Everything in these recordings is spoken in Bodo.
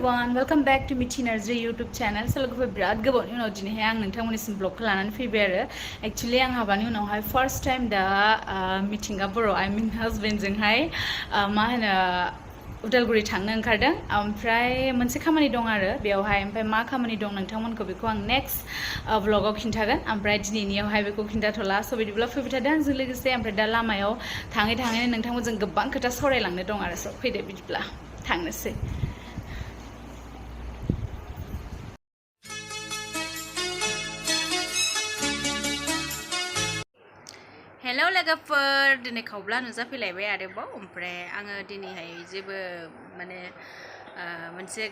everyone, welcome back to Mithi Narzary YouTube channel. So look, बिराद गोबावनि उनाव दिनैहाय आं नोंथांमोननिसिम ब्लगखौ लानानै फैबाय आरो एक्चुअली आं हाबानि उनावहाय फर्स्ट टाइम दा मिथिंगा बर' I mean husband जोंहाय मा होनो उदालगुरि थांनो ओंखारदों ओमफ्राय मोनसे खामानि दं आरो बेयावहाय ओमफ्राय मा खामानि दं नोंथांमोनखौ बेखौ आं नेक्स्ट व्लगाव खिन्थागोन ओमफ्राय दिनैनियावहाय बेखौ खिन्थाथ'ला स' बिदिब्ला फैबाय थादों आंजों लोगोसे ओमफ्राय दा लामायाव थाङै थाङैनो नोंथांमोनजों गोबां खोथा सावरायलांनो दं आरो स' फैदो बिदिब्ला थांनोसै हेलो लोगोफोर दिनै खावब्ला नुजाफैलायबाय आरोबाव ओमफ्राय आङो दिनैहाय जेबो माने मोनसे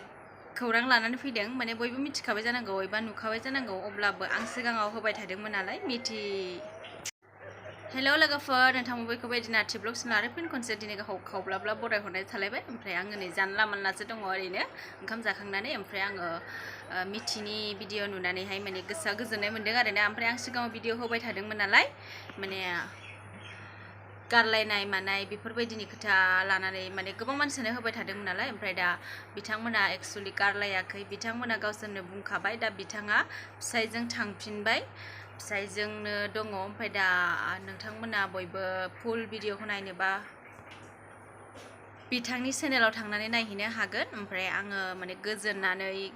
खौरां लानानै फैदों माने बयबो मिथिखाबाय जानांगौ एबा नुखाबाय जानांगौ अब्लाबो आं सिगाङाव होबाय थादोंमोन नालाय मिथि हेलो लोगोफोर नोंथांमोन बयखौबो बिदिनो आर्टि ब्लग्स आरो फिन खनसे दिनै खावब्लाब्ला बरायहरनाय थालायबाय ओमफ्राय आङो नै जानला मानलासो दङ ओरैनो ओंखाम जाखांनानै ओमफ्राय आङो मिथिनि भिडिअ नुनानैहाय माने गोसोआ गोजोननाय मोन्दों आरोना ओमफ्राय आं सिगाङाव भिडिअ होबाय थादोंमोन नालाय माने गारलायनाय मानाय बेफोरबायदिनि खोथा लानानै माने गोबां मानसियानो होबाय थादोंमोन नालाय ओमफ्राय दा बिथांमोना एक्सुअलि गारलायाखै बिथांमोना गावसोरनो बुंखाबाय दा बिथाङा फिसायजों थांफिनबाय फिसायजोंनो दङ ओमफ्राय दा नोंथांमोना बयबो फुल भिडिअखौ नायनोबा बिथांनि चेनेलाव थांनानै नायहैनो हागोन ओमफ्राय आङो माने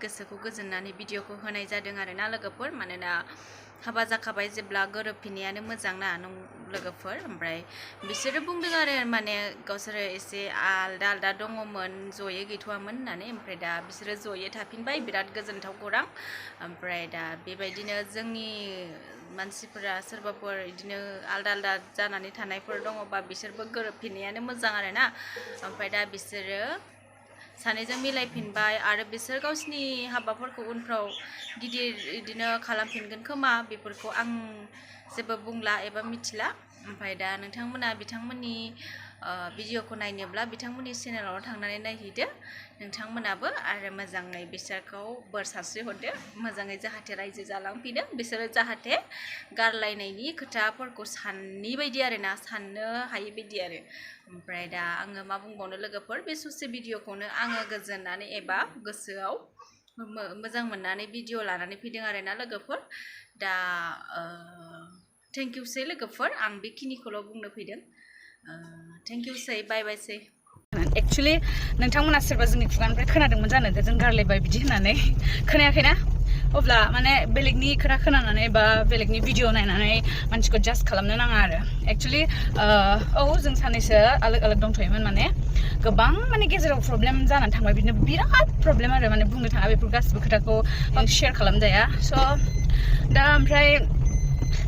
गोसोखौ गोजोननानै भिडिअखौ होनाय जादों आरोना लोगोफोर मानोना हाबा जाखाबाय जेब्ला गोरोबफिननायानो मोजां ना लोगोफोर ओमफ्राय बिसोरो बुंदों आरो माने गावसोरो एसे आलदा आलदा दङमोन जयै गैथ'वामोन होननानै ओमफ्राय दा बिसोरो जयै थाफिनबाय बिराद गोजोनथाव खौरां ओमफ्राय दा बेबायदिनो जोंनि मानसिफोरा सोरबाफोर बिदिनो आलदा आलदा जानानै थानायफोर दङबा बिसोरबो गोरोबफिननायानो मोजां आरोना ओमफ्राय दा बिसोरो सानैजों मिलायफिनबाय आरो बिसोर गावसिनि हाबाफोरखौ उनफ्राव गिदिर बिदिनो खालामफिनगोन खोमा बेफोरखौ आं जेबो बुंला एबा मिथिला ओमफ्राय दा नोंथांमोना बिथांमोननि भिडिअखौ नायनोब्ला बिथांमोननि चेनेलाव थांनानै नायहैदो नोंथांमोनाबो आरो मोजाङै बिसोरखौ बोर सारस्रिहरदो मोजाङै जाहाथे रायजो जालांफिनो बिसोरो जाहाथे गारलायनायनि खोथाफोरखौ साननि बायदि आरोना साननो हायै बायदि आरो ओमफ्राय दा आङो मा बुंबावनो लोगोफोर बे ससे भिडिअखौनो आङो गोजोननानै एबा गोसोआव मोजां मोननानै भिडिअ लानानै फैदों आरोना लोगोफोर दा थेंक इउ सै लोगोफोर आं बेखिनिखौल' बुंनो फैदों थेंक इउ सै बाय बाय सै एक्चुअली नोंथांमोना सोरबा जोंनि खुगानिफ्राय खोनादोंमोन जानो जों गारलायबाय बिदि होननानै खोनायाखैना अब्ला माने बेलेगनि खोथा खोनानानै बा बेलेगनि भिडिअ नायनानै मानसिखौ जास्ट खालामनो नाङा आरो एक्चुअली औ जों सानैसो आलग आलग दंथ'योमोन माने गोबां माने गेजेराव प्रब्लेम जानानै थांबाय बिदिनो बिराद प्रब्लेम आरो माने बुंनो थाङा बेफोर गासिबो खोथाखौ आं शेयार खालामजाया स' दा ओमफ्राय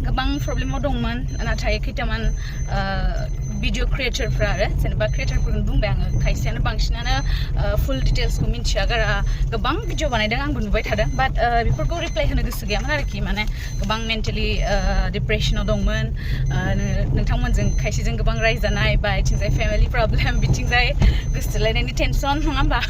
गोबां प्रब्लेमाव दंमोन नाथाय खैथामान भिडिअ क्रिएटरफ्रा आरो जेनेबा क्रिएटरफोरखौनो बुंबाय आङो खायसेयानो बांसिनानो फुल डिटेल्सखौ मिन्थिया गारा गोबां भिडिअ बानायदों आंबो नुबाय थादों बाट बेफोरखौ रिप्लाइ होनो गोसो गैयामोन आरोखि माने गोबां मेन्टेलि डिप्रेसनाव दंमोन नोंथांमोनजों खायसेजों गोबां रायजानाय बा बिथिंजाय फेमिलि प्रब्लेम बिथिंजाय गोसोथोलायनायनि टेनसन नङा होमबा